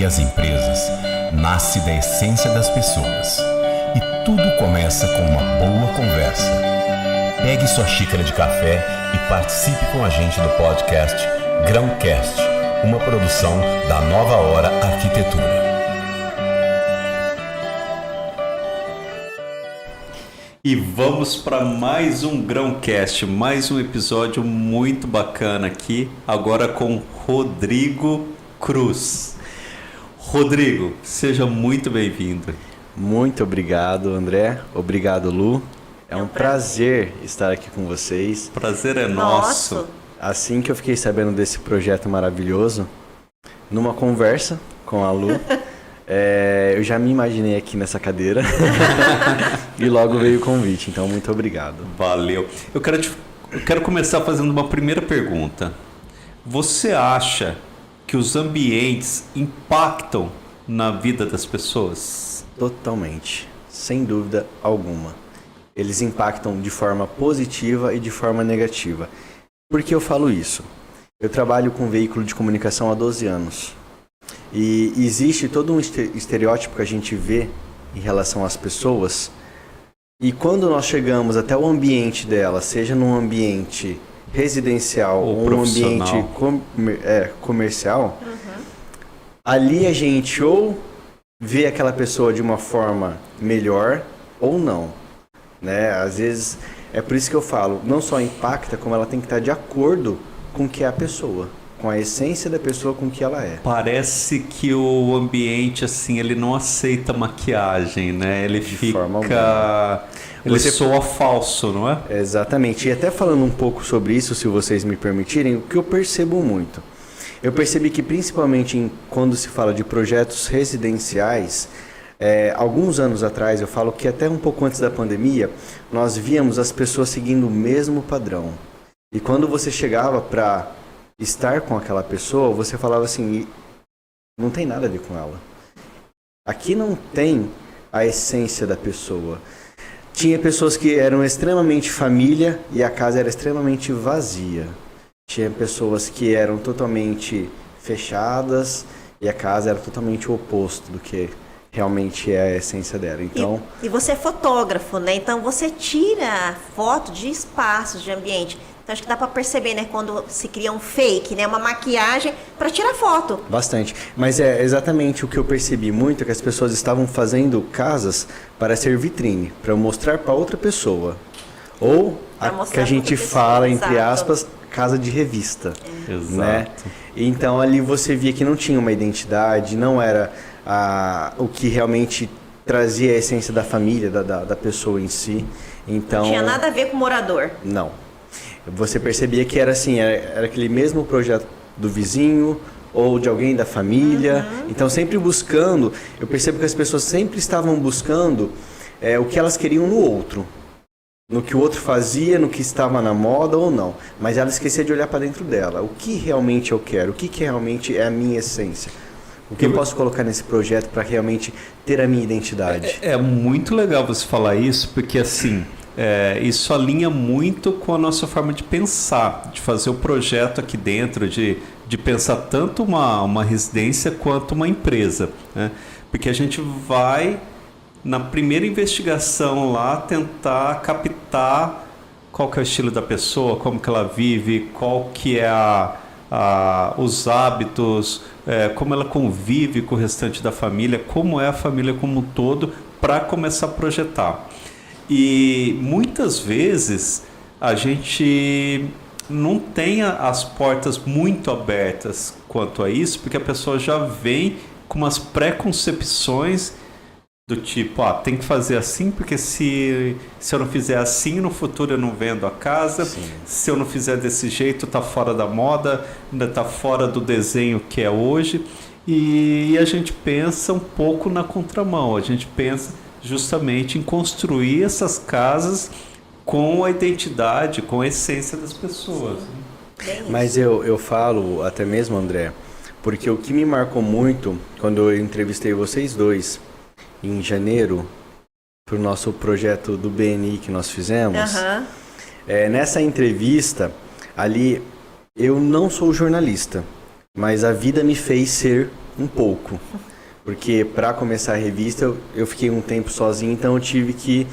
e as empresas nasce da essência das pessoas. E tudo começa com uma boa conversa. Pegue sua xícara de café e participe com a gente do podcast Grãocast, uma produção da Nova Hora Arquitetura. E vamos para mais um Grãocast, mais um episódio muito bacana aqui, agora com Rodrigo Cruz. Rodrigo, seja muito bem-vindo. Muito obrigado, André. Obrigado, Lu. É um prazer estar aqui com vocês. Prazer é nosso. Assim que eu fiquei sabendo desse projeto maravilhoso, numa conversa com a Lu, eu já me imaginei aqui nessa cadeira e logo veio o convite, então muito obrigado. Valeu. Eu quero começar fazendo uma primeira pergunta. Você acha que os ambientes impactam na vida das pessoas? Totalmente, sem dúvida alguma. Eles impactam de forma positiva e de forma negativa. Por que eu falo isso? Eu trabalho com veículo de comunicação há 12 anos. E existe todo um estereótipo que a gente vê em relação às pessoas. E quando nós chegamos até o ambiente dela, seja num ambiente residencial ou um ambiente comercial, ali a gente ou vê aquela pessoa de uma forma melhor ou não. Né? Às vezes, é por isso que eu falo, não só impacta, como ela tem que estar de acordo com o que é a pessoa. Com a essência da pessoa, com o que ela é. Parece que o ambiente, assim, ele não aceita maquiagem, né? Ele fica... Ele soa falso, não é? Exatamente. E até falando um pouco sobre isso, se vocês me permitirem, o que eu percebo muito. Eu percebi que principalmente quando se fala de projetos residenciais, alguns anos atrás, eu falo que até um pouco antes da pandemia, nós víamos as pessoas seguindo o mesmo padrão. E quando você chegava para estar com aquela pessoa, você falava assim, não tem nada a ver com ela. Aqui não tem a essência da pessoa. Tinha pessoas que eram extremamente família e a casa era extremamente vazia. Tinha pessoas que eram totalmente fechadas e a casa era totalmente o oposto do que realmente é a essência dela. Então, e você é fotógrafo, né? Então você tira foto de espaços, de ambiente. Então acho que dá para perceber, né, quando se cria um fake, né, uma maquiagem para tirar foto. Bastante. Mas é exatamente o que eu percebi muito, que as pessoas estavam fazendo casas para ser vitrine, para mostrar para outra pessoa. Ou que a gente fala, entre aspas, casa de revista. Exato. Né? Então ali você via que não tinha uma identidade, não era o que realmente trazia a essência da família, da pessoa em si. Então, não tinha nada a ver com o morador. Não. Você percebia que era assim, era aquele mesmo projeto do vizinho ou de alguém da família. Então sempre buscando, eu percebo que as pessoas sempre estavam buscando o que elas queriam no outro. No que o outro fazia, no que estava na moda ou não. Mas ela esquecia de olhar para dentro dela. O que realmente eu quero? O que realmente é a minha essência? O que eu posso colocar nesse projeto para realmente ter a minha identidade? É muito legal você falar isso, porque assim, isso alinha muito com a nossa forma de pensar, de fazer o projeto aqui dentro, de pensar tanto uma residência quanto uma empresa. Né? Porque a gente vai, na primeira investigação lá, tentar captar qual que é o estilo da pessoa, como que ela vive, qual que é os hábitos, como ela convive com o restante da família, como é a família como um todo, para começar a projetar. E muitas vezes a gente não tem as portas muito abertas quanto a isso, porque a pessoa já vem com umas preconcepções do tipo, tem que fazer assim, porque se eu não fizer assim, no futuro eu não vendo a casa. Sim. Se eu não fizer desse jeito, tá fora da moda, ainda tá fora do desenho que é hoje. E a gente pensa um pouco na contramão, a gente pensa justamente em construir essas casas com a identidade, com a essência das pessoas. Mas eu falo até mesmo, André, porque o que me marcou muito quando eu entrevistei vocês dois em janeiro para o nosso projeto do BNI que nós fizemos, nessa entrevista ali, eu não sou jornalista, mas a vida me fez ser um pouco. Porque para começar a revista eu fiquei um tempo sozinho, então eu tive que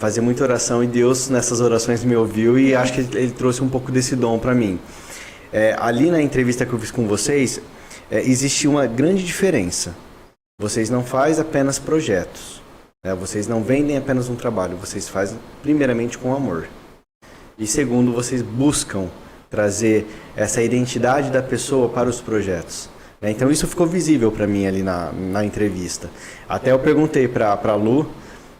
fazer muita oração e Deus nessas orações me ouviu e acho que ele trouxe um pouco desse dom para mim. Ali na entrevista que eu fiz com vocês, existe uma grande diferença. Vocês não fazem apenas projetos, né? Vocês não vendem apenas um trabalho, vocês fazem primeiramente com amor. E segundo, vocês buscam trazer essa identidade da pessoa para os projetos. Então isso ficou visível para mim ali na entrevista. Até eu perguntei para a Lu,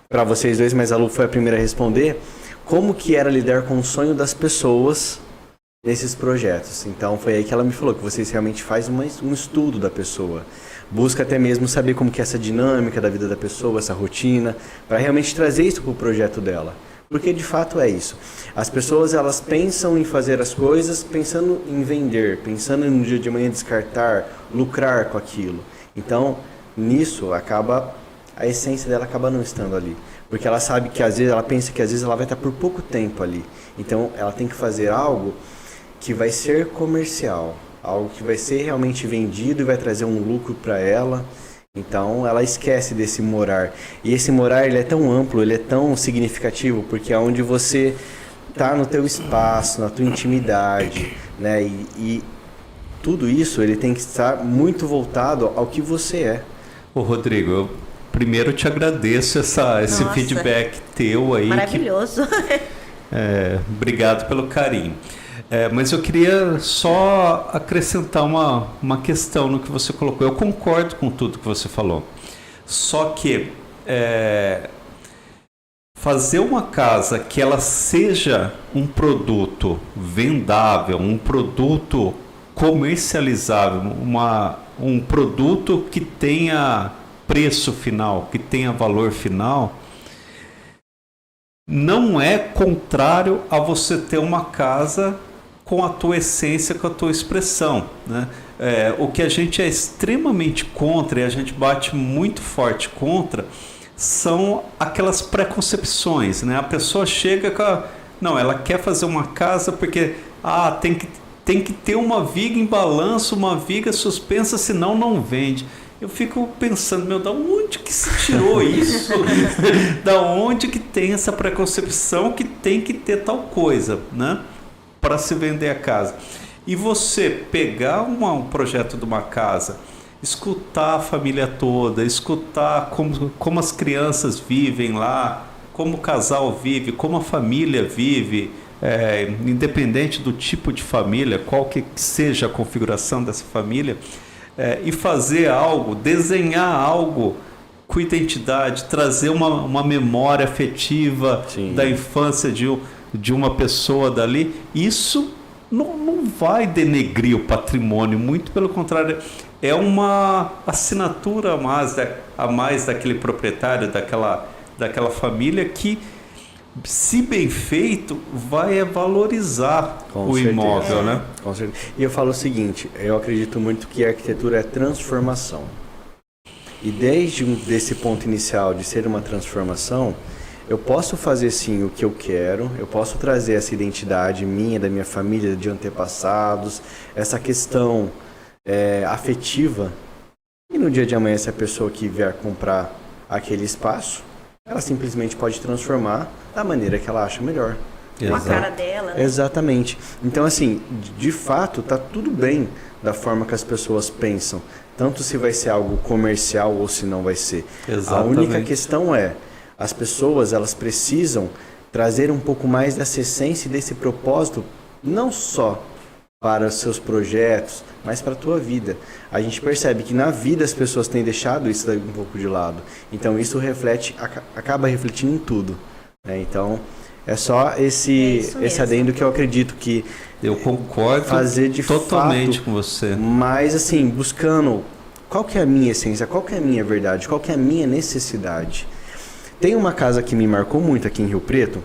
para vocês dois, mas a Lu foi a primeira a responder, como que era lidar com o sonho das pessoas nesses projetos. Então foi aí que ela me falou que vocês realmente fazem um estudo da pessoa. Busca até mesmo saber como que é essa dinâmica da vida da pessoa, essa rotina, para realmente trazer isso para o projeto dela. Porque de fato é isso. As pessoas elas pensam em fazer as coisas pensando em vender, pensando no dia de amanhã descartar, lucrar com aquilo. Então, nisso a essência dela acaba não estando ali. Porque ela sabe que às vezes, ela pensa que às vezes ela vai estar por pouco tempo ali. Então, ela tem que fazer algo que vai ser comercial, algo que vai ser realmente vendido e vai trazer um lucro para ela. Então ela esquece desse morar. E esse morar ele é tão amplo, ele é tão significativo, porque é onde você está no teu espaço, na tua intimidade, né? E tudo isso ele tem que estar muito voltado ao que você é. Ô Rodrigo, eu primeiro te agradeço esse feedback teu aí. Maravilhoso. Obrigado pelo carinho. Mas eu queria só acrescentar uma questão no que você colocou. Eu concordo com tudo que você falou. Só que fazer uma casa que ela seja um produto vendável, um produto comercializável, um produto que tenha preço final, que tenha valor final, não é contrário a você ter uma casa com a tua essência, com a tua expressão, né? O que a gente é extremamente contra e a gente bate muito forte contra são aquelas preconcepções, né? A pessoa chega com não, ela quer fazer uma casa porque tem que ter uma viga em balanço, uma viga suspensa, senão não vende. Eu fico pensando, da onde que se tirou isso? Da onde que tem essa preconcepção que tem que ter tal coisa, né? Para se vender a casa. E você pegar um projeto de uma casa, escutar a família toda, escutar como as crianças vivem lá, como o casal vive, como a família vive, independente do tipo de família, qual que seja a configuração dessa família, e fazer algo, desenhar algo com identidade, trazer uma memória afetiva Sim. da infância de uma pessoa dali, isso não vai denegrir o patrimônio, muito pelo contrário, é uma assinatura a mais daquele proprietário, daquela família que, se bem feito, vai valorizar o imóvel, né? Com certeza. E eu falo o seguinte, eu acredito muito que a arquitetura é transformação. E desde desse ponto inicial de ser uma transformação, eu posso fazer sim o que eu quero, eu posso trazer essa identidade minha, da minha família, de antepassados, essa questão afetiva. E no dia de amanhã, se a pessoa que vier comprar aquele espaço, ela simplesmente pode transformar da maneira que ela acha melhor. Com a cara dela. Né? Exatamente. Então, assim, de fato, está tudo bem da forma que as pessoas pensam. Tanto se vai ser algo comercial ou se não vai ser. Exatamente. A única questão as pessoas elas precisam trazer um pouco mais dessa essência e desse propósito, não só para os seus projetos, mas para a tua vida. A gente percebe que na vida as pessoas têm deixado isso daí um pouco de lado. Então isso acaba refletindo em tudo. Né? Então é só esse adendo que eu acredito que eu concordo fazer de totalmente fato, com você. Mas assim, buscando qual que é a minha essência, qual que é a minha verdade, qual que é a minha necessidade. Tem uma casa que me marcou muito aqui em Rio Preto,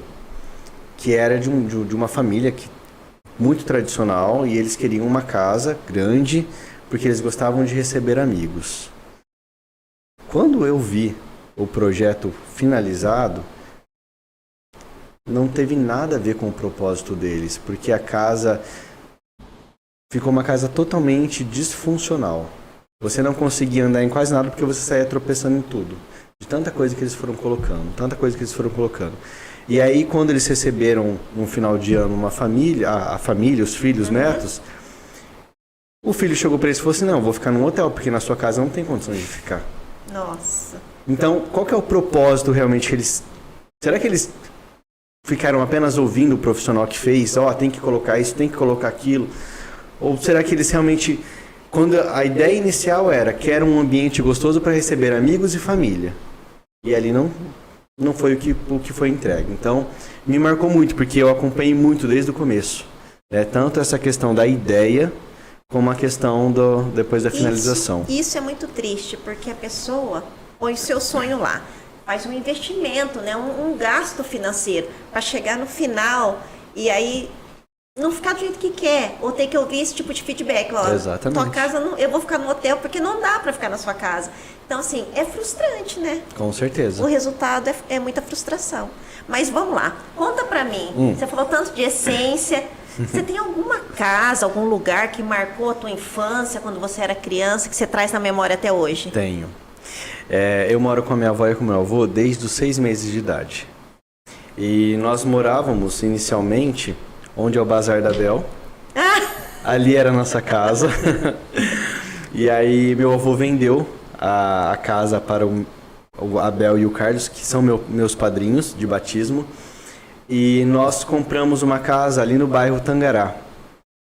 que era de uma família muito tradicional, e eles queriam uma casa grande porque eles gostavam de receber amigos. Quando eu vi o projeto finalizado, não teve nada a ver com o propósito deles, porque a casa ficou uma casa totalmente disfuncional. Você não conseguia andar em quase nada porque você saía tropeçando em tudo. De tanta coisa que eles foram colocando. E aí, quando eles receberam, no final de ano, uma família, a família, os filhos, netos, o filho chegou para eles e falou assim, não, vou ficar num hotel, porque na sua casa não tem condições de ficar. Nossa. Então, qual que é o propósito realmente que eles... Será que eles ficaram apenas ouvindo o profissional que fez? Tem que colocar isso, tem que colocar aquilo. Ou será que eles realmente... Quando a ideia inicial era, quero um ambiente gostoso para receber amigos e família. E ali não foi o que foi entregue. Então, me marcou muito, porque eu acompanhei muito desde o começo. Tanto essa questão da ideia, como a questão depois da finalização. Isso é muito triste, porque a pessoa põe o seu sonho lá. Faz um investimento, né? um gasto financeiro, para chegar no final e aí não ficar do jeito que quer, ou ter que ouvir esse tipo de feedback. Exatamente. Tua casa, eu vou ficar no hotel porque não dá para ficar na sua casa. Então, assim, é frustrante, né? Com certeza. O resultado é muita frustração. Mas vamos lá, conta para mim. Você falou tanto de essência. Você tem alguma casa, algum lugar que marcou a tua infância quando você era criança, que você traz na memória até hoje? Tenho. Eu moro com a minha avó e com o meu avô desde os 6 meses de idade. E nós morávamos inicialmente onde é o Bazar da Bel. Ali era a nossa casa. E aí meu avô vendeu a casa para o Abel e o Carlos, que são meus padrinhos de batismo. E nós compramos uma casa ali no bairro Tangará,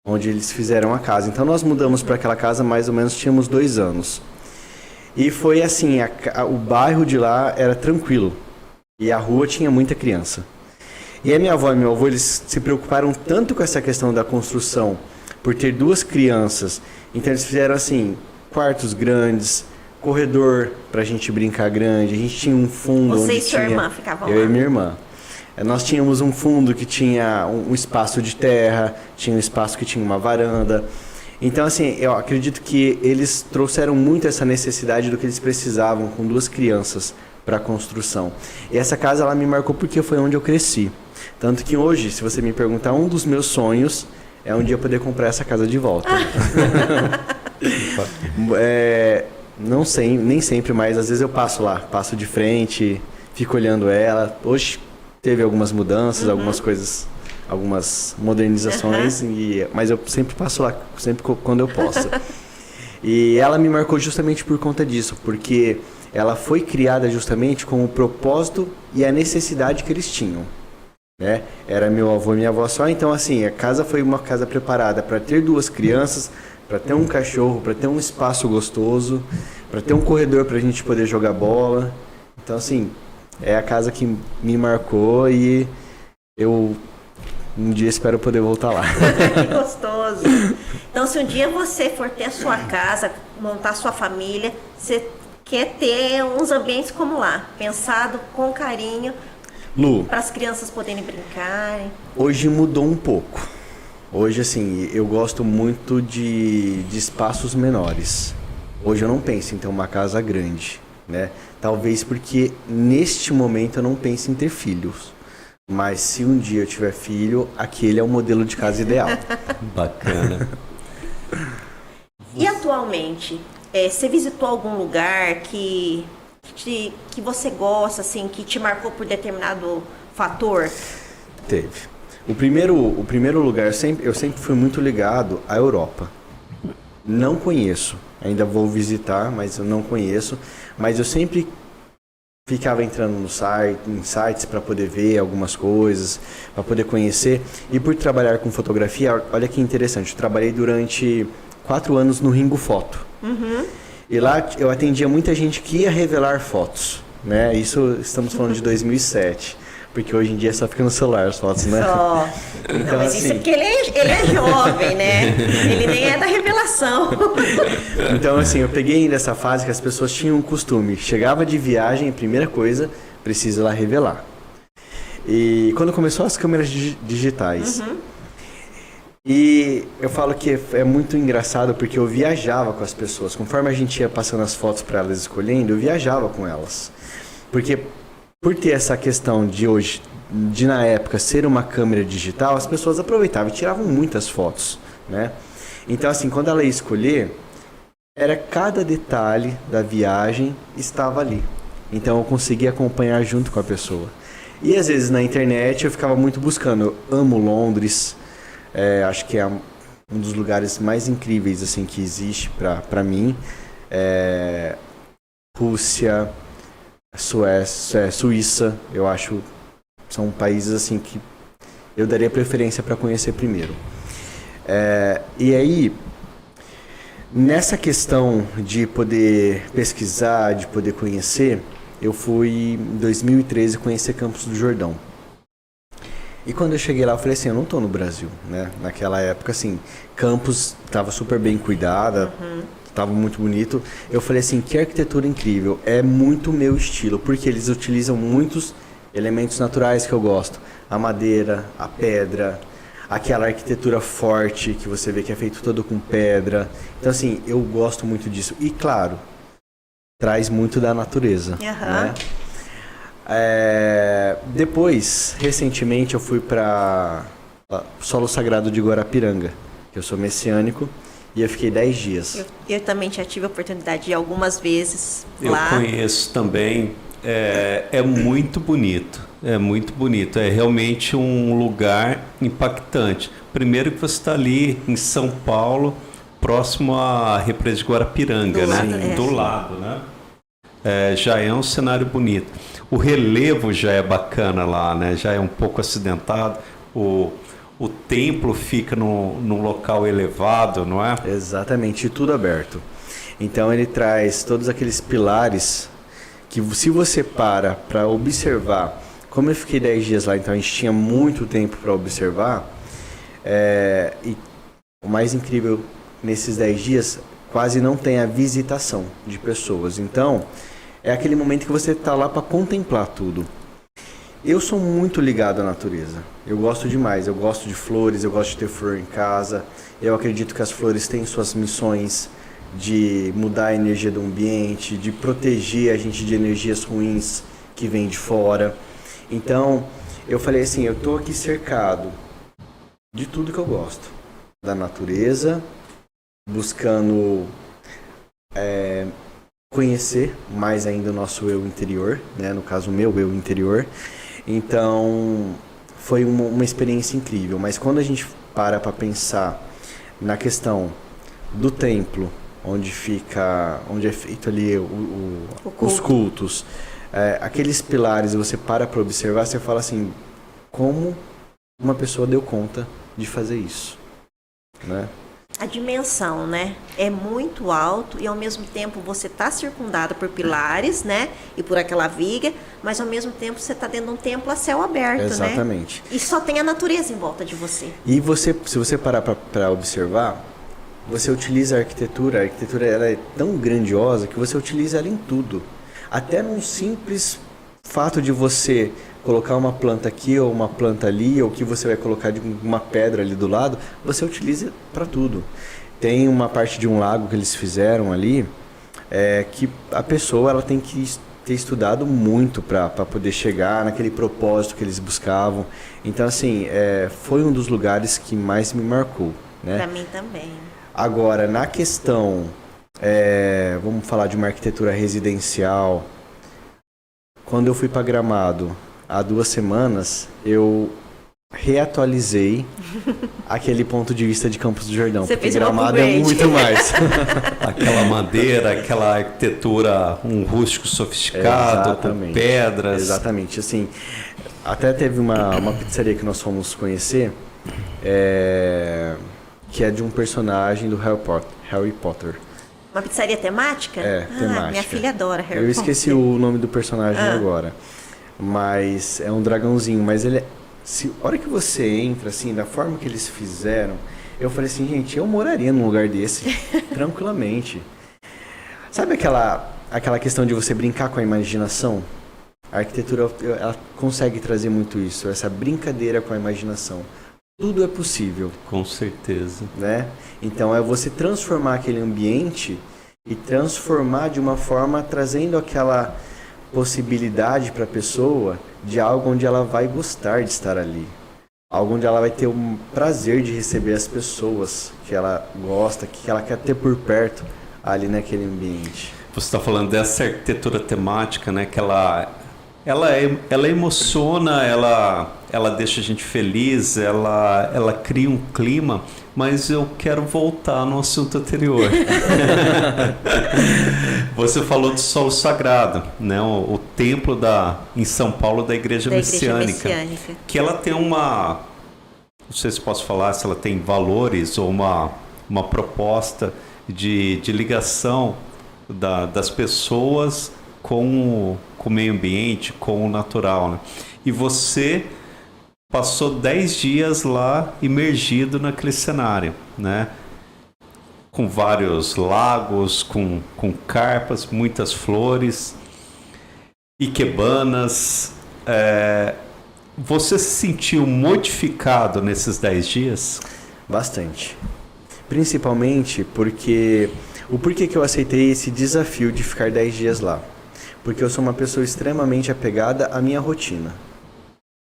onde eles fizeram a casa. Então nós mudamos para aquela casa mais ou menos, tínhamos 2 anos. E foi assim, o bairro de lá era tranquilo. E a rua tinha muita criança. E a minha avó e meu avô, eles se preocuparam tanto com essa questão da construção, por ter 2 crianças. Então eles fizeram assim, quartos grandes, corredor pra gente brincar grande. A gente tinha um fundo Você onde e sua tinha... irmã ficavam lá? Eu e minha irmã. Nós tínhamos um fundo que tinha um espaço de terra, tinha um espaço que tinha uma varanda. Então, assim, eu acredito que eles trouxeram muito essa necessidade do que eles precisavam com 2 crianças para a construção. E essa casa, ela me marcou porque foi onde eu cresci. Tanto que hoje, se você me perguntar, um dos meus sonhos é um dia poder comprar essa casa de volta. Não sei, nem sempre, mas às vezes eu passo lá, passo de frente, fico olhando ela. Hoje teve algumas mudanças, algumas coisas, algumas modernizações, mas eu sempre passo lá, sempre quando eu posso. E ela me marcou justamente por conta disso, porque ela foi criada justamente com o propósito e a necessidade que eles tinham. Era meu avô e minha avó só, então assim, a casa foi uma casa preparada para ter 2 crianças, para ter um cachorro, para ter um espaço gostoso, para ter um corredor para a gente poder jogar bola. Então assim, é a casa que me marcou e eu um dia espero poder voltar lá. Que gostoso. Então, se um dia você for ter a sua casa, montar a sua família, você quer ter uns ambientes como lá, pensado com carinho, Lu, para as crianças poderem brincarem. Hoje mudou um pouco. Hoje, assim, eu gosto muito de espaços menores. Hoje eu não penso em ter uma casa grande, né? Talvez porque neste momento eu não penso em ter filhos. Mas se um dia eu tiver filho, aquele é o modelo de casa ideal. Bacana. E atualmente, você visitou algum lugar que você gosta, assim, que te marcou por determinado fator? Teve. O primeiro lugar, eu sempre fui muito ligado à Europa. Não conheço, ainda vou visitar, mas eu não conheço. Mas eu sempre ficava entrando em sites para poder ver algumas coisas, para poder conhecer. E por trabalhar com fotografia, olha que interessante, eu trabalhei durante 4 anos no Ringo Foto. E lá eu atendia muita gente que ia revelar fotos, né? Isso estamos falando de 2007, porque hoje em dia só fica no celular as fotos, né? Só. Então, Não, mas assim, isso é porque ele é jovem, né? Ele nem é da revelação. Então, assim, eu peguei nessa fase que as pessoas tinham um costume. Chegava de viagem, a primeira coisa, precisa ir lá revelar. E quando começou as câmeras digitais, e eu falo que é muito engraçado porque eu viajava com as pessoas. Conforme a gente ia passando as fotos para elas escolhendo, eu viajava com elas. Porque por ter essa questão de hoje, de na época ser uma câmera digital, as pessoas aproveitavam e tiravam muitas fotos, né? Então, assim, quando ela ia escolher, era cada detalhe da viagem estava ali. Então, eu conseguia acompanhar junto com a pessoa. E, às vezes, na internet, eu ficava muito buscando. Eu amo Londres, acho que é um dos lugares mais incríveis, assim, que existe para mim. Rússia, Suíça, eu acho, são países, assim, que eu daria preferência para conhecer primeiro. E aí, nessa questão de poder pesquisar, de poder conhecer, eu fui em 2013 conhecer Campos do Jordão. E quando eu cheguei lá, eu falei assim, eu não estou no Brasil, né? Naquela época, assim, Campos estava super bem cuidada, estava muito bonito. Eu falei assim, que arquitetura incrível, é muito meu estilo, porque eles utilizam muitos elementos naturais que eu gosto. A madeira, a pedra, aquela arquitetura forte que você vê que é feito todo com pedra. Então, assim, eu gosto muito disso. E, claro, traz muito da natureza, né? Depois, recentemente, eu fui para o Solo Sagrado de Guarapiranga, que eu sou messiânico, e eu fiquei 10 dias. Eu também já tive a oportunidade de ir algumas vezes lá. Eu conheço também, é muito bonito, é realmente um lugar impactante. Primeiro que você está ali em São Paulo, próximo à represa de Guarapiranga, né? Do lado, né? Já é um cenário bonito. O relevo já é bacana lá, né? Já é um pouco acidentado. O templo fica num local elevado, não é? Exatamente, e tudo aberto. Então ele traz todos aqueles pilares que, se você para observar, como eu fiquei 10 dias lá, então a gente tinha muito tempo para observar, e o mais incrível nesses 10 dias, quase não tem a visitação de pessoas. Então, é aquele momento que você está lá para contemplar tudo. Eu sou muito ligado à natureza. Eu gosto demais. Eu gosto de flores, eu gosto de ter flor em casa. Eu acredito que as flores têm suas missões de mudar a energia do ambiente, de proteger a gente de energias ruins que vêm de fora. Então, eu falei assim, eu estou aqui cercado de tudo que eu gosto. Da natureza, buscando conhecer mais ainda o nosso eu interior, né? No caso, o meu eu interior. Então, foi uma experiência incrível. Mas quando a gente para pensar na questão do templo, onde é feito ali os cultos, aqueles pilares, você para observar, você fala assim, como uma pessoa deu conta de fazer isso, né? A dimensão, né? É muito alto e ao mesmo tempo você está circundado por pilares, né? E por aquela viga, mas ao mesmo tempo você está dentro de um templo a céu aberto, exatamente, né? E só tem a natureza em volta de você. E se você parar para observar, você utiliza a arquitetura ela é tão grandiosa que você utiliza ela em tudo. Até num simples fato de você colocar uma planta aqui ou uma planta ali, ou que você vai colocar de uma pedra ali do lado, você utiliza para tudo. Tem uma parte de um lago que eles fizeram ali, que a pessoa ela tem que ter estudado muito para poder chegar naquele propósito que eles buscavam. Então, assim, foi um dos lugares que mais me marcou, né? Para mim também. Agora, na questão, vamos falar de uma arquitetura residencial. Quando eu fui para Gramado, há 2 semanas, eu reatualizei aquele ponto de vista de Campos do Jordão. Você porque fez um Gramado é upgrade. muito mais. Aquela madeira, aquela arquitetura, um rústico sofisticado, com pedras. Exatamente. Assim, até teve uma pizzaria que nós fomos conhecer, que é de um personagem do Harry Potter. Uma pizzaria temática? Temática. Minha filha adora Harry Potter. Eu esqueci o nome do personagem agora. Mas é um dragãozinho. Mas ele a hora que você entra, assim, da forma que eles fizeram, eu falei assim, gente, eu moraria num lugar desse, tranquilamente. Sabe aquela questão de você brincar com a imaginação? A arquitetura, ela consegue trazer muito isso, essa brincadeira com a imaginação. Tudo é possível. Com certeza. Né? Então é você transformar aquele ambiente e transformar de uma forma trazendo aquela possibilidade para a pessoa de algo onde ela vai gostar de estar ali. algo onde ela vai ter o prazer de receber as pessoas que ela gosta, que ela quer ter por perto ali naquele ambiente. Você está falando dessa arquitetura temática, né? Que ela emociona, ela deixa a gente feliz, ela cria um clima, mas eu quero voltar no assunto anterior. Você falou do solo sagrado, né? O templo em São Paulo da Igreja Messiânica, que ela tem não sei se posso falar, se ela tem valores ou uma proposta de ligação das pessoas com o meio ambiente, com o natural, né? E você passou 10 dias lá imergido naquele cenário, né? Com vários lagos, com carpas, muitas flores, ikebanas. Você se sentiu modificado nesses 10 dias? Bastante. Principalmente porque... O porquê que eu aceitei esse desafio de ficar 10 dias lá? Porque eu sou uma pessoa extremamente apegada à minha rotina.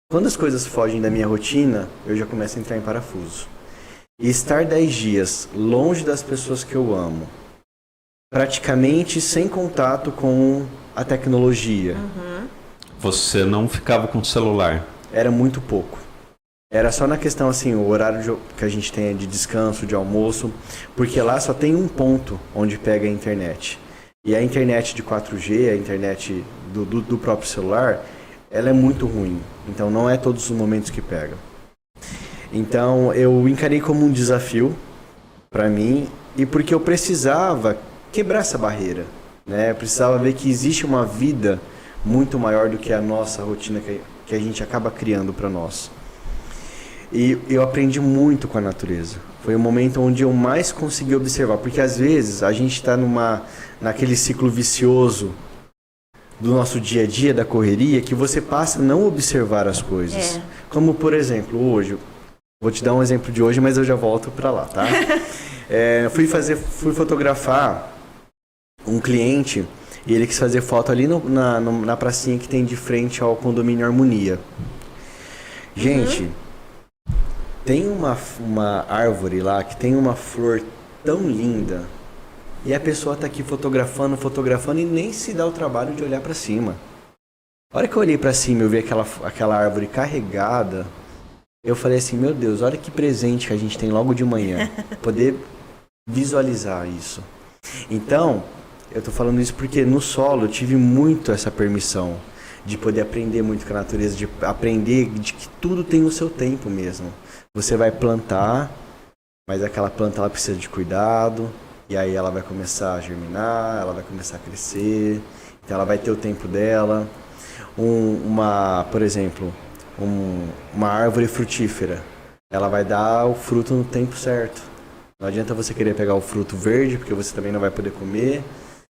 Quando as coisas fogem da minha rotina, eu já começo a entrar em parafuso. E estar 10 dias longe das pessoas que eu amo, praticamente sem contato com a tecnologia. Você não ficava com o celular? Era muito pouco. Era só na questão, assim, o horário que a gente tem de descanso, de almoço, porque lá só tem um ponto onde pega a internet. E a internet de 4G, a internet do próprio celular, ela é muito ruim. Então não é todos os momentos que pega. Então eu encarei como um desafio para mim, e porque eu precisava quebrar essa barreira, né? Eu precisava ver que existe uma vida muito maior do que a nossa rotina que a gente acaba criando para nós. E eu aprendi muito com a natureza. Foi o momento onde eu mais consegui observar. Porque às vezes a gente está naquele ciclo vicioso do nosso dia a dia, da correria, que você passa a não observar as coisas. Como, por exemplo, hoje. Vou te dar um exemplo de hoje, mas eu já volto para lá, tá? Fui fotografar um cliente e ele quis fazer foto ali na pracinha que tem de frente ao condomínio Harmonia. Gente... Tem uma árvore lá que tem uma flor tão linda e a pessoa está aqui fotografando e nem se dá o trabalho de olhar para cima. A hora que eu olhei para cima e eu vi aquela árvore carregada, eu falei assim, meu Deus, olha que presente que a gente tem logo de manhã, poder visualizar isso. Então, eu estou falando isso porque no solo eu tive muito essa permissão de poder aprender muito com a natureza, de aprender de que tudo tem o seu tempo mesmo. Você vai plantar, mas aquela planta ela precisa de cuidado, e aí ela vai começar a germinar, ela vai começar a crescer, então ela vai ter o tempo dela. Por exemplo, uma árvore frutífera, ela vai dar o fruto no tempo certo. Não adianta você querer pegar o fruto verde, porque você também não vai poder comer.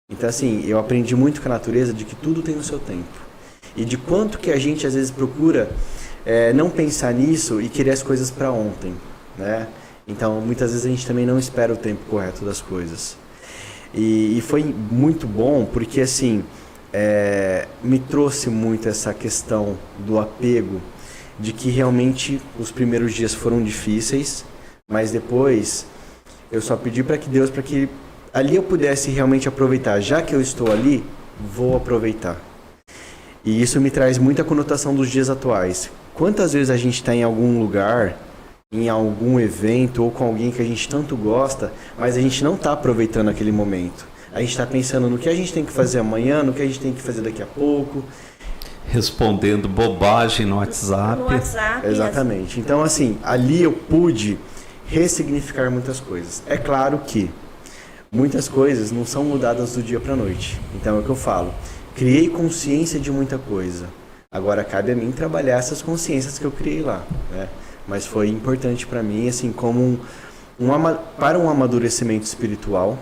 Então assim, eu aprendi muito com a natureza de que tudo tem o seu tempo. E de quanto que a gente às vezes procura não pensar nisso e querer as coisas para ontem, né? Então, muitas vezes a gente também não espera o tempo correto das coisas. E foi muito bom porque, assim, me trouxe muito essa questão do apego, de que realmente os primeiros dias foram difíceis, mas depois eu só pedi para que ali eu pudesse realmente aproveitar. Já que eu estou ali, vou aproveitar. E isso me traz muita conotação dos dias atuais. Quantas vezes a gente está em algum lugar, em algum evento ou com alguém que a gente tanto gosta, mas a gente não está aproveitando aquele momento. A gente está pensando no que a gente tem que fazer amanhã, no que a gente tem que fazer daqui a pouco. Respondendo bobagem no WhatsApp. No WhatsApp. Exatamente. Então, assim, ali eu pude ressignificar muitas coisas. É claro que muitas coisas não são mudadas do dia para a noite. Então, é o que eu falo. Criei consciência de muita coisa. Agora cabe a mim trabalhar essas consciências que eu criei lá, né? Mas foi importante para mim, assim, como para um amadurecimento espiritual,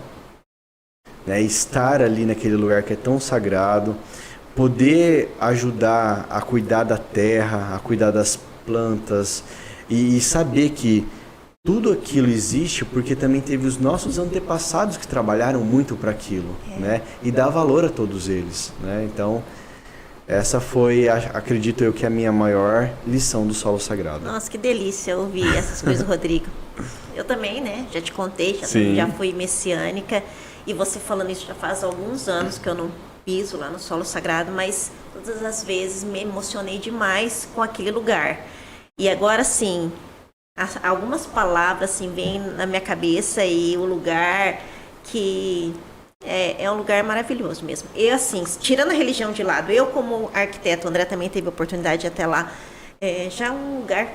né? Estar ali naquele lugar que é tão sagrado, poder ajudar a cuidar da terra, a cuidar das plantas e saber que tudo aquilo existe porque também teve os nossos antepassados que trabalharam muito para aquilo, né? E dar valor a todos eles, né? Então, Essa foi, acredito eu, que a minha maior lição do solo sagrado. Nossa, que delícia ouvir essas coisas, Rodrigo. Eu também, né? Já te contei, já fui messiânica. E você falando isso já faz alguns anos que eu não piso lá no solo sagrado, mas todas as vezes me emocionei demais com aquele lugar. E agora, sim, algumas palavras assim, vêm na minha cabeça e o lugar que... É um lugar maravilhoso mesmo. Eu, assim, tirando a religião de lado, eu como arquiteto, o André também teve a oportunidade de ir até lá, já é um lugar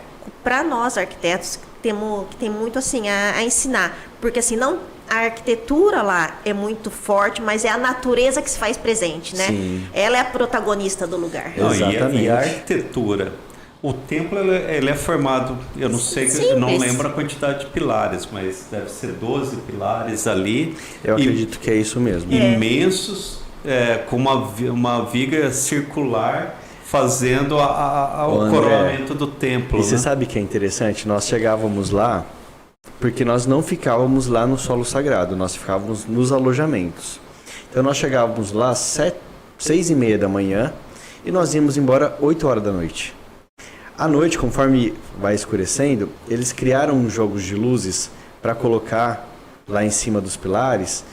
para nós arquitetos que tem muito assim a ensinar. Porque assim, não a arquitetura lá é muito forte, mas é a natureza que se faz presente, né? Sim. Ela é a protagonista do lugar. Não, Exatamente. e a arquitetura, o templo ele é formado, eu não sei, Simples. eu não lembro a quantidade de pilares, mas deve ser 12 pilares ali. Eu acredito que é isso mesmo. Imensos, com uma viga circular fazendo o coroamento do templo. E você sabe que é interessante? Nós chegávamos lá, porque nós não ficávamos lá no solo sagrado, nós ficávamos nos alojamentos. Então nós chegávamos lá às 6:30 da manhã e nós íamos embora 8 horas da noite. À noite, conforme vai escurecendo, eles criaram jogos de luzes para colocar lá em cima dos pilares.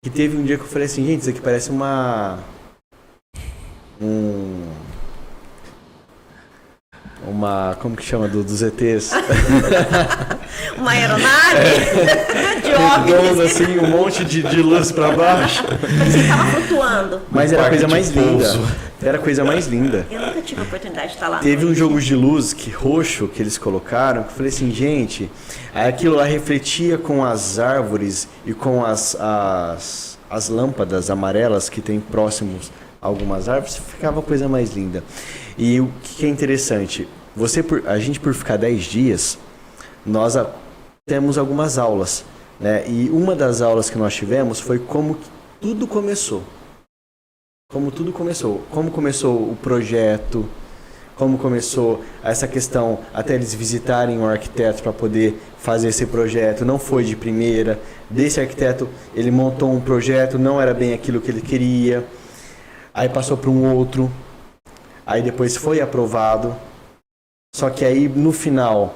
E teve um dia que eu falei assim, gente, isso aqui parece uma como que chama dos ETs? Uma aeronave de óculos. Assim, um monte de luz para baixo. Você estava flutuando. Mas era a coisa mais linda. pouso. Era a coisa mais linda. Eu nunca tive a oportunidade de estar lá. Teve um jogo de luz roxo que eles colocaram, que eu falei assim, gente, aí aquilo lá refletia com as árvores e com as lâmpadas amarelas que tem próximos a algumas árvores, ficava a coisa mais linda. E o que é interessante, a gente por ficar 10 dias, nós temos algumas aulas, né? E uma das aulas que nós tivemos foi como tudo começou. Como tudo começou. Como começou o projeto, como começou essa questão, até eles visitarem um arquiteto para poder fazer esse projeto. Não foi de primeira. Desse arquiteto, ele montou um projeto, não era bem aquilo que ele queria. Aí passou para um outro. Aí depois foi aprovado. Só que aí, no final,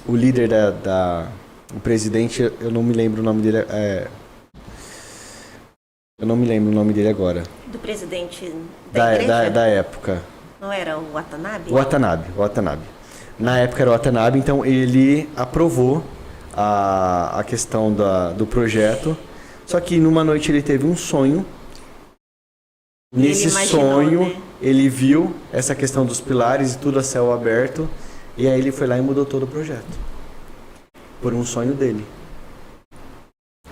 o líder o presidente, eu não me lembro o nome dele, eu não me lembro o nome dele agora. Do presidente da igreja? Da época. Não era o Watanabe? O Watanabe. Na época era o Watanabe, então ele aprovou a questão do projeto. Só que numa noite ele teve um sonho. Nesse sonho, né? Ele viu essa questão dos pilares e tudo a céu aberto. E aí ele foi lá e mudou todo o projeto. Por um sonho dele.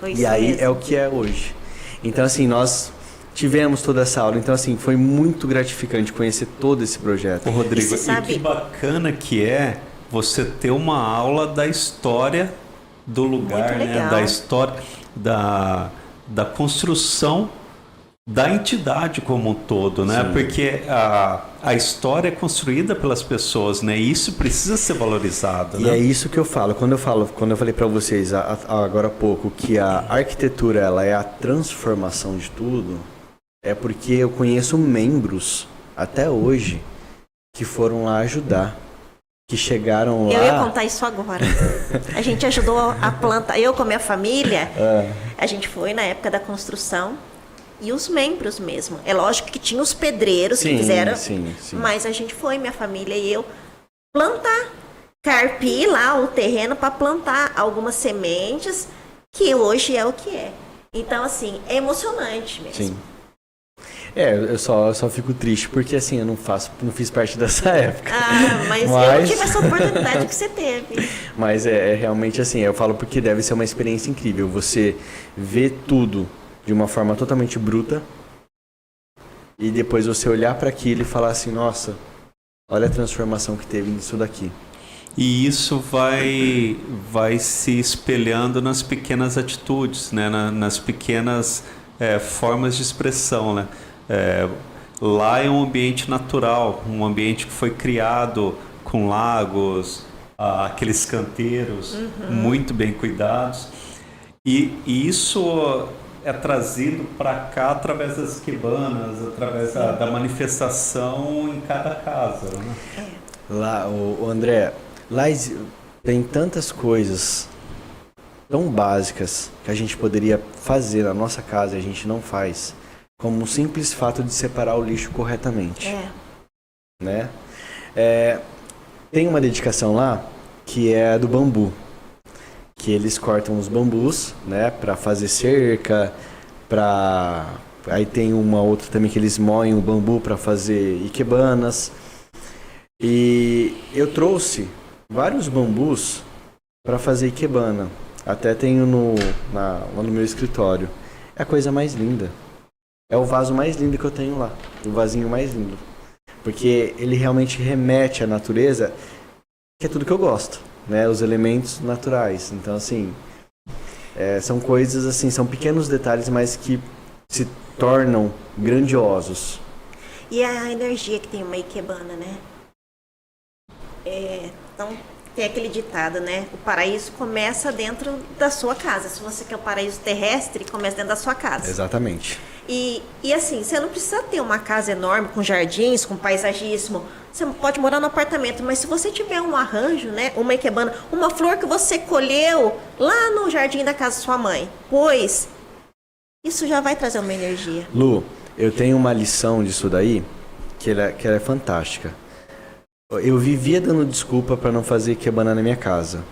Foi e aí mesmo. É o que é hoje. Então, assim, nós tivemos toda essa aula. Então, assim, foi muito gratificante conhecer todo esse projeto. Ô, Rodrigo, e que bacana que é você ter uma aula da história do lugar, né? Da história, da construção da entidade como um todo, né? Sim. Porque a história é construída pelas pessoas, né? E isso precisa ser valorizado, né? E é isso que eu falo. Quando eu falei para vocês agora há pouco que a arquitetura ela é a transformação de tudo, é porque eu conheço membros até hoje que foram lá ajudar, que chegaram lá... Eu ia contar isso agora. A gente ajudou a plantar, eu com a minha família, a gente foi na época da construção. E os membros mesmo. É lógico que tinha os pedreiros que fizeram, sim. Mas a gente foi, minha família e eu, plantar, carpir lá o terreno para plantar algumas sementes, que hoje é o que é. Então, assim, é emocionante mesmo. Sim. Eu só fico triste porque, assim, eu não fiz parte dessa época. Mas eu não tive essa oportunidade que você teve. Mas é realmente assim, eu falo porque deve ser uma experiência incrível. Você vê tudo de uma forma totalmente bruta e depois você olhar para aquilo e falar assim, nossa, olha a transformação que teve nisso daqui. E isso vai se espelhando nas pequenas atitudes, né? Nas pequenas formas de expressão, né? Lá é um ambiente natural, um ambiente que foi criado com lagos, aqueles canteiros muito bem cuidados, e isso é trazido para cá através das iquebanas, através da manifestação em cada casa, né? Lá, o André, lá tem tantas coisas tão básicas que a gente poderia fazer na nossa casa e a gente não faz, como o simples fato de separar o lixo corretamente. Né? Tem uma dedicação lá que é a do bambu, que eles cortam os bambus, né, para fazer cerca, aí tem uma outra também que eles moem o bambu para fazer ikebanas. E eu trouxe vários bambus para fazer ikebana. Até tenho lá no meu escritório. É a coisa mais linda. É o vaso mais lindo que eu tenho lá. O vasinho mais lindo. Porque ele realmente remete à natureza, que é tudo que eu gosto, né? Os elementos naturais. Então, assim, são coisas assim, são pequenos detalhes, mas que se tornam grandiosos. E a energia que tem uma ikebana, né? Então, tem aquele ditado, né? O paraíso começa dentro da sua casa. Se você quer o paraíso terrestre, começa dentro da sua casa. Exatamente. E assim, você não precisa ter uma casa enorme, com jardins, com paisagismo. Você pode morar no apartamento, mas se você tiver um arranjo, né? Uma ikebana, uma flor que você colheu lá no jardim da casa da sua mãe, pois isso já vai trazer uma energia. Lu, eu tenho uma lição disso daí, que ela é fantástica. Eu vivia dando desculpa para não fazer ikebana na minha casa.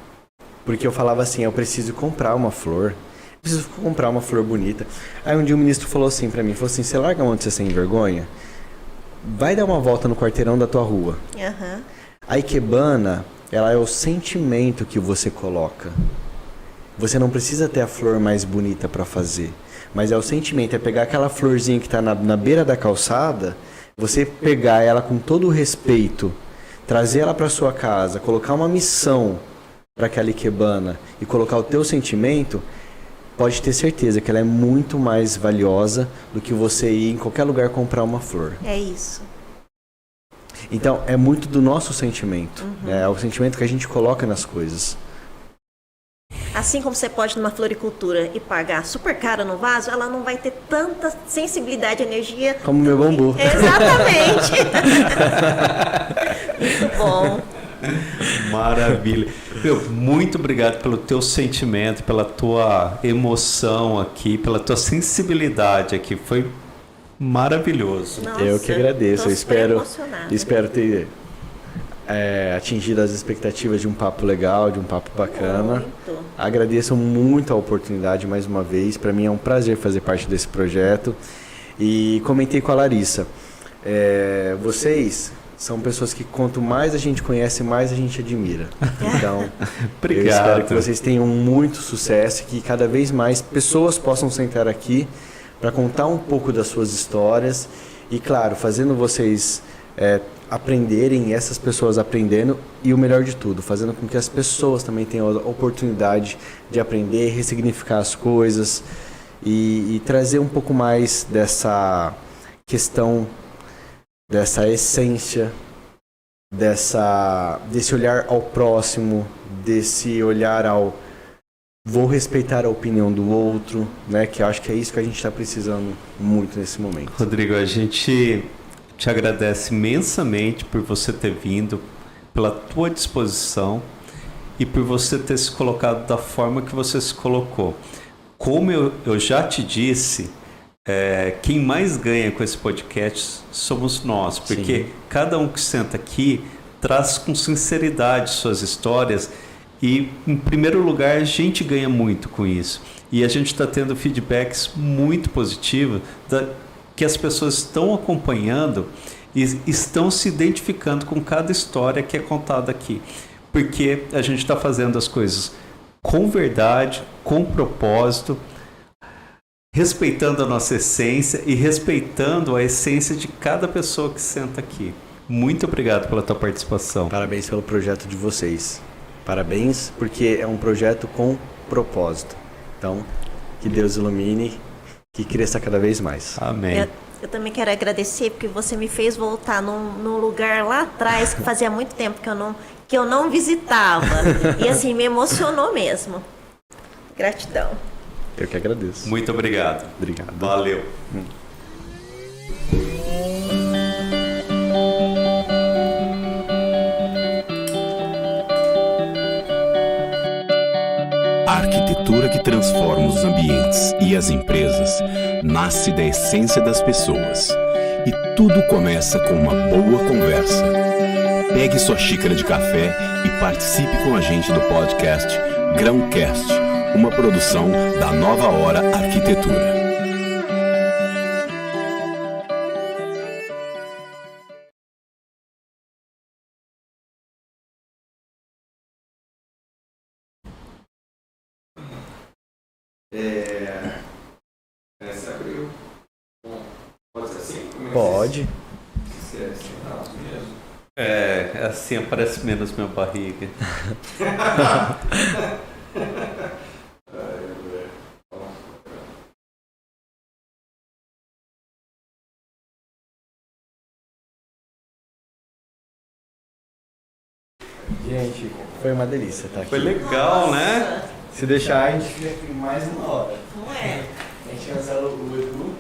Porque eu falava assim, eu preciso comprar uma flor. Preciso comprar uma flor bonita. Aí um dia o ministro falou assim para mim, falou assim, você larga a mão de ser sem vergonha? Vai dar uma volta no quarteirão da tua rua. Uhum. A ikebana, ela é o sentimento que você coloca. Você não precisa ter a flor mais bonita para fazer. Mas é o sentimento, é pegar aquela florzinha que está na beira da calçada, você pegar ela com todo o respeito, trazer ela para sua casa, colocar uma missão para aquela ikebana e colocar o teu sentimento, pode ter certeza que ela é muito mais valiosa do que você ir em qualquer lugar comprar uma flor. É isso. Então, é muito do nosso sentimento. Uhum. É o sentimento que a gente coloca nas coisas. Assim como você pode numa floricultura e pagar super caro no vaso, ela não vai ter tanta sensibilidade e energia. Como meu bambu. Exatamente. Muito bom. Maravilha. Muito obrigado pelo teu sentimento, pela tua emoção aqui, pela tua sensibilidade aqui. Foi maravilhoso. Nossa, eu que agradeço. Eu espero ter atingido as expectativas de um papo legal, de um papo bacana. Muito. Agradeço muito a oportunidade mais uma vez. Para mim é um prazer fazer parte desse projeto. E comentei com a Larissa. Vocês são pessoas que quanto mais a gente conhece, mais a gente admira. Então, obrigado. Eu espero que vocês tenham muito sucesso e que cada vez mais pessoas possam sentar aqui para contar um pouco das suas histórias e, claro, fazendo vocês aprenderem, essas pessoas aprendendo e o melhor de tudo, fazendo com que as pessoas também tenham a oportunidade de aprender, ressignificar as coisas e trazer um pouco mais dessa questão, dessa essência, desse olhar ao próximo, desse olhar ao vou respeitar a opinião do outro, né? Que eu acho que é isso que a gente está precisando muito nesse momento. Rodrigo, a gente te agradece imensamente por você ter vindo, pela tua disposição e por você ter se colocado da forma que você se colocou. Como eu já te disse, quem mais ganha com esse podcast somos nós, porque Sim. Cada um que senta aqui traz com sinceridade suas histórias e, em primeiro lugar, a gente ganha muito com isso. E a gente está tendo feedbacks muito positivos que as pessoas estão acompanhando e estão se identificando com cada história que é contada aqui. Porque a gente está fazendo as coisas com verdade, com propósito, respeitando a nossa essência e respeitando a essência de cada pessoa que senta aqui. Muito obrigado pela tua participação. Parabéns pelo projeto de vocês. Parabéns, porque é um projeto com propósito. Então, que Deus ilumine, que cresça cada vez mais. Amém. Eu também quero agradecer, porque você me fez voltar num lugar lá atrás, que fazia muito tempo que eu não visitava. E assim, me emocionou mesmo. Gratidão. Eu que agradeço. Muito obrigado. Obrigado. Valeu. A arquitetura que transforma os ambientes e as empresas nasce da essência das pessoas. E tudo começa com uma boa conversa. Pegue sua xícara de café e participe com a gente do podcast Grãocast, uma produção da Nova Hora Arquitetura. Você abriu. Bom, pode ser assim? Pode. Assim aparece menos minha barriga. Gente, foi uma delícia estar aqui. Foi legal, né? Se deixar, a gente fica aqui mais uma hora. Não é? A gente cancela o Edu.